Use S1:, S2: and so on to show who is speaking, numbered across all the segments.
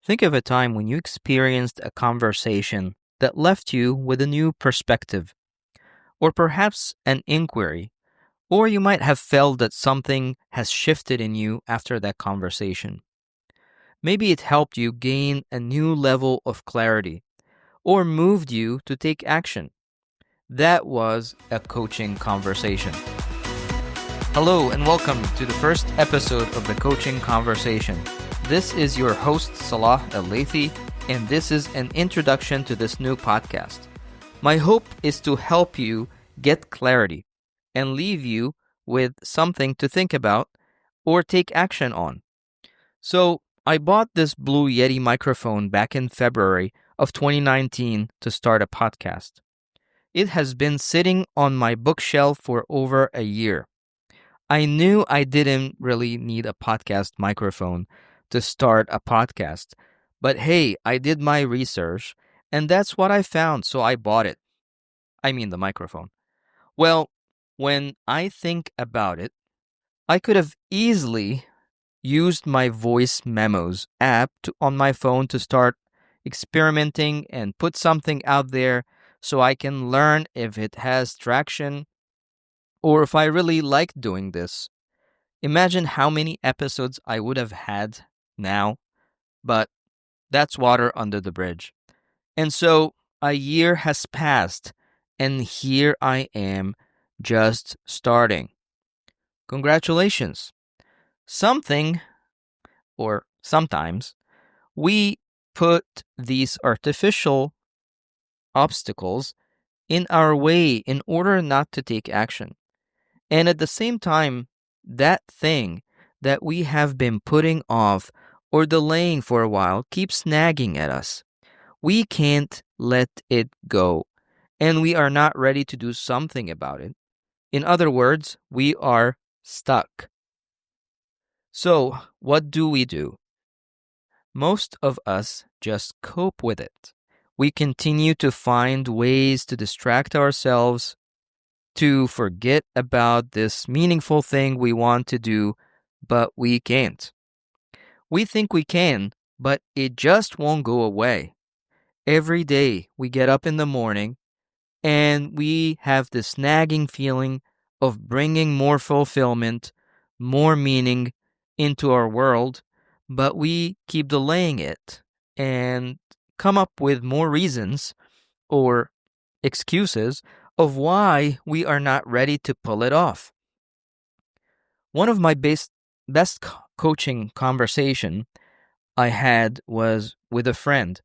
S1: Think of a time when you experienced a conversation that left you with a new perspective, or perhaps an inquiry, or you might have felt that something has shifted in you after that conversation. Maybe it helped you gain a new level of clarity, or moved you to take action. That was a coaching conversation. Hello, and welcome to the first episode of the Coaching Conversation. This is your host, Salah Elleithy, and this is an introduction to this new podcast. My hope is to help you get clarity and leave you with something to think about or take action on. So, I bought this Blue Yeti microphone back in February of 2019 to start a podcast. It has been sitting on my bookshelf for over a year. I knew I didn't really need a podcast microphone to start a podcast, but hey, I did my research and that's what I found, so I bought it. I mean the microphone. Well, when I think about it, I could have easily used my voice memos app on my phone to start experimenting and put something out there so I can learn if it has traction or if I really like doing this. Imagine how many episodes I would have had now, but that's water under the bridge. And so a year has passed, and here I am just starting. Congratulations. Sometimes, we put these artificial obstacles in our way in order not to take action. And at the same time, that thing that we have been putting off or delaying for a while keeps nagging at us. We can't let it go, and we are not ready to do something about it. In other words, we are stuck. So, what do? Most of us just cope with it. We continue to find ways to distract ourselves, to forget about this meaningful thing we want to do, but we can't. We think we can, but it just won't go away. Every day we get up in the morning and we have this nagging feeling of bringing more fulfillment, more meaning into our world, but we keep delaying it and come up with more reasons or excuses of why we are not ready to pull it off. One of my best coaching conversation I had was with a friend.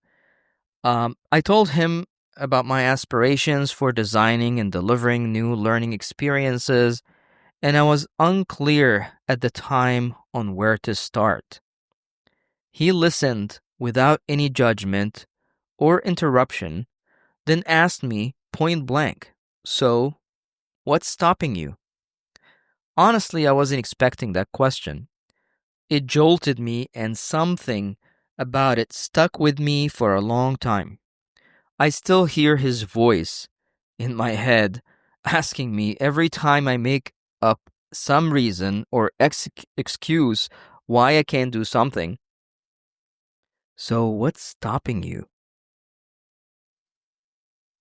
S1: I told him about my aspirations for designing and delivering new learning experiences, and I was unclear at the time on where to start. He listened without any judgment or interruption, then asked me point blank, "So, what's stopping you?" Honestly, I wasn't expecting that question. It jolted me, and something about it stuck with me for a long time. I still hear his voice in my head asking me every time I make up some reason or excuse why I can't do something. So, what's stopping you?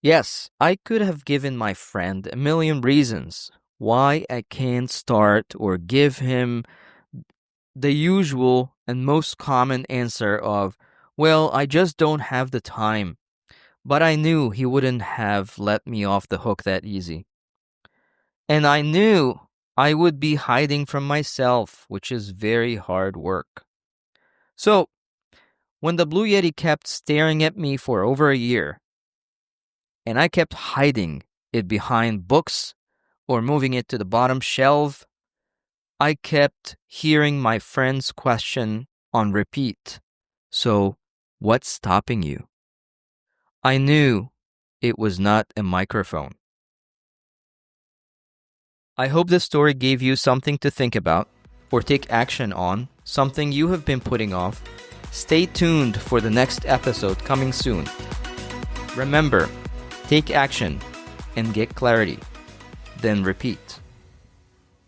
S1: Yes, I could have given my friend a million reasons why I can't start or give him the usual and most common answer of, well, I just don't have the time. But I knew he wouldn't have let me off the hook that easy. And I knew I would be hiding from myself, which is very hard work. So, when the Blue Yeti kept staring at me for over a year, and I kept hiding it behind books or moving it to the bottom shelf, I kept hearing my friend's question on repeat. So, what's stopping you? I knew it was not a microphone. I hope this story gave you something to think about or take action on, something you have been putting off. Stay tuned for the next episode coming soon. Remember, take action and get clarity, then repeat.